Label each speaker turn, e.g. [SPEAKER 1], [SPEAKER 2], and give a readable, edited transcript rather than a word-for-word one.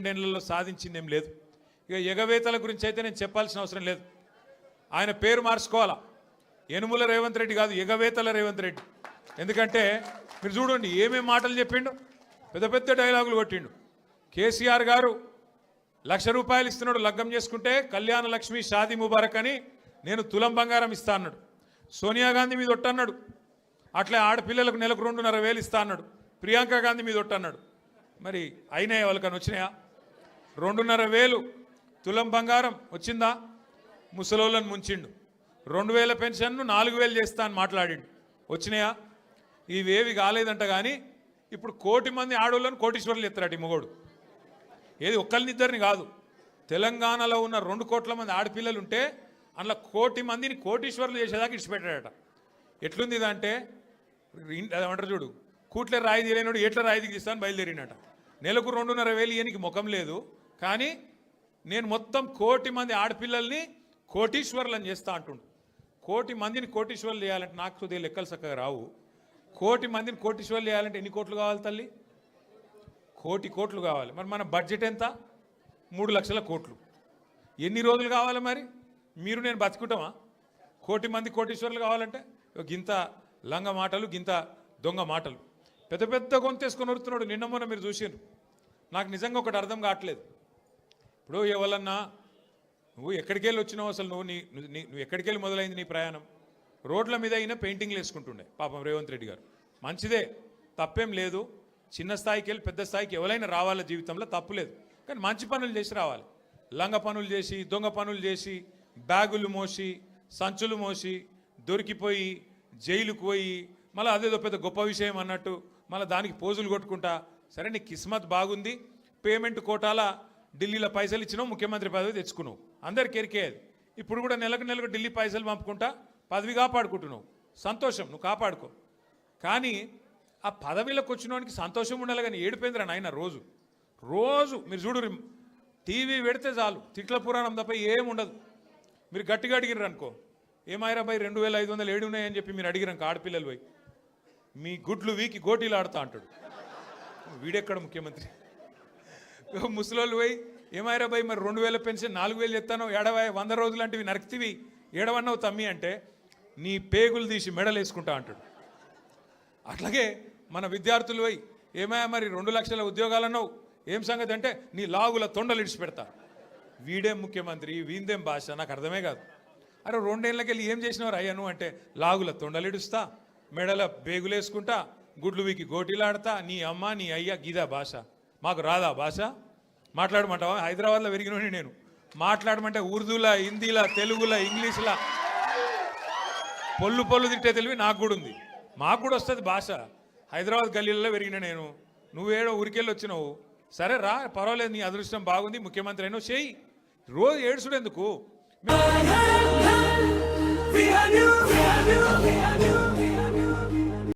[SPEAKER 1] రెండేళ్లలో సాధించిందేం లేదు. ఇక ఎగవేతల గురించి అయితే నేను చెప్పాల్సిన అవసరం లేదు. ఆయన పేరు మార్చుకోవాలా, యనుమల రేవంత్ రెడ్డి కాదు, ఎగవేతల రేవంత్ రెడ్డి. ఎందుకంటే మీరు చూడండి ఏమేం మాటలు చెప్పిండు, పెద్ద పెద్ద డైలాగులు కొట్టిండు. కేసీఆర్ గారు ₹1,00,000 ఇస్తున్నాడు, లగ్గం చేసుకుంటే కళ్యాణ లక్ష్మి షాదీ ముబారక్ అని నేను తులం బంగారం ఇస్తా అన్నాడు. సోనియా గాంధీ మీద ఒట్టన్నాడు, అట్లే ఆడపిల్లలకు నెలకు 2,500 ఇస్తా అన్నాడు. ప్రియాంక గాంధీ మీద ఒట్టన్నాడు. మరి అయినాయా వాళ్ళకని వచ్చినాయా? 2,500 తులం బంగారం వచ్చిందా? ముసలోళ్ళని ముంచిండు. 2,000 పెన్షన్ను 4,000 చేస్తా అని మాట్లాడిండు. వచ్చినాయా? ఇవేవి కాలేదంట. కానీ ఇప్పుడు 1,00,000 మంది ఆడోళ్ళని కోటీశ్వర్లు ఎత్తారట ఈ మొగోడు. ఏది ఒక్కరినిద్దరిని కాదు, తెలంగాణలో ఉన్న 2 కోట్ల మంది ఆడపిల్లలు ఉంటే అందులో 1,00,000 మందిని కోటీశ్వర్లు చేసేదాకా ఇచ్చిపెట్టాడట. ఎట్లుంది ఇదంటే ఏమంటారు చూడు, కూట్లే రాయి తీయలేనాడు ఎట్లా రాయి దిగిస్తాను బయలుదేరినట. నెలకు 2,500 ఈయనకి ముఖం లేదు. కానీ నేను మొత్తం 1,00,000 మంది ఆడపిల్లల్ని కోటీశ్వర్లను చేస్తా అంటుండు. 1,00,000 మందిని కోటీశ్వర్లు చేయాలంటే నాకు కొద్దిగా లెక్కలు చక్కగా రావు. 1,00,000 మందిని కోటీశ్వర్లు చేయాలంటే ఎన్ని కోట్లు కావాలి తల్లి? 1,00,000 కోట్లు కావాలి. మరి మన బడ్జెట్ ఎంత? 3 లక్షల కోట్లు. ఎన్ని రోజులు కావాలి మరి? మీరు నేను బతుకుంటామా? 1,00,000 మంది కోటీశ్వర్లు కావాలంటే గింత లంగ మాటలు, గింత దొంగ మాటలు, పెద్ద పెద్ద గొంతేసుకొని వరుతున్నాడు. నిన్న మొన్న మీరు చూసారు. నాకు నిజంగా ఒకటి అర్థం కావట్లేదు. ఇప్పుడు ఎవరన్నా నువ్వు ఎక్కడికి వెళ్ళి వచ్చినావు, అసలు నువ్వు ఎక్కడికి వెళ్ళి మొదలైంది నీ ప్రయాణం? రోడ్ల మీద అయినా పెయింటింగ్లు వేసుకుంటుండే పాపం రేవంత్ రెడ్డి గారు. మంచిదే, తప్పేం లేదు. చిన్న స్థాయికి వెళ్ళి పెద్ద స్థాయికి ఎవరైనా రావాల జీవితంలో, తప్పు లేదు. కానీ మంచి పనులు చేసి రావాలి. లంగ పనులు చేసి, దొంగ పనులు చేసి, బ్యాగులు మోసి, సంచులు మోసి, దొరికిపోయి జైలుకు పోయి మళ్ళీ అదేదో పెద్ద గొప్ప విషయం అన్నట్టు మళ్ళీ దానికి పోజులు కొట్టుకుంటా. సరే నీ కిస్మత్ బాగుంది, పేమెంట్ కోటాల ఢిల్లీలో పైసలు ఇచ్చినావు, ముఖ్యమంత్రి పదవి తెచ్చుకున్నావు, అందరికి ఎరికేది. ఇప్పుడు కూడా నెలకు ఢిల్లీ పైసలు పంపుకుంటా పదవి కాపాడుకుంటున్నావు. సంతోషం, నువ్వు కాపాడుకో. కానీ ఆ పదవిలోకి వచ్చినోనికి సంతోషం ఉండాలి, కానీ ఏడిపోయిందిరా నాయన. రోజు మీరు చూడు, టీవీ పెడితే చాలు తిట్ల పురాణం తప్ప ఏముండదు. మీరు గట్టిగా అడిగిర్రు అనుకో, ఏమాయిరా భయ్ 2,500 ఏడు ఉన్నాయని చెప్పి మీరు అడిగిరంక ఆడపిల్లలు పోయి మీ గుడ్లు వీకి గోటీలు ఆడుతా అంటాడు. వీడెక్కడ ముఖ్యమంత్రి? ముసలోళ్ళు పోయి ఏమాయిరా భయ్ మరి 2,000 పెన్షన్ 4,000 ఎత్తానో, 100 రోజులు లాంటివి నరక్తివి ఏడవన్నావు తమ్మి అంటే నీ పేగులు తీసి మెడలు వేసుకుంటా అంటాడు. అట్లాగే మన విద్యార్థులు పోయి ఏమయ్యా మరి 2 లక్షల ఉద్యోగాలన్నావు, ఏం సంగతి అంటే నీ లాగుల తొండలు ఇడిచిపెడతా. వీడేం ముఖ్యమంత్రి, వీందేం భాష, నాకు అర్థమే కాదు. అరే 2 ఏళ్ళకి వెళ్ళి ఏం చేసినవారు అయ్యాను అంటే లాగుల తొండలు ఇడుస్తా, మెడల బేగులు వేసుకుంటా, గుడ్లు వీకి గోటీలాడతా. నీ అమ్మ నీ అయ్య గీదా భాష? మాకు రాదా భాష? మాట్లాడమంటావా? హైదరాబాద్లో పెరిగినోని నేను. మాట్లాడమంటే ఉర్దూలా, హిందీలా, తెలుగులా, ఇంగ్లీష్లా పొల్లు తిట్టే తెలివి నాకు కూడా ఉంది. మాకు కూడా వస్తుంది భాష. హైదరాబాద్ గల్లీలలో పెరిగిన నేను. నువ్వేడో ఊరికెళ్ళి వచ్చినావు. సరే రా, పర్వాలేదు, నీ అదృష్టం బాగుంది, ముఖ్యమంత్రి అయినా చేయి. రోజు ఏడుచుడు ఎందుకు?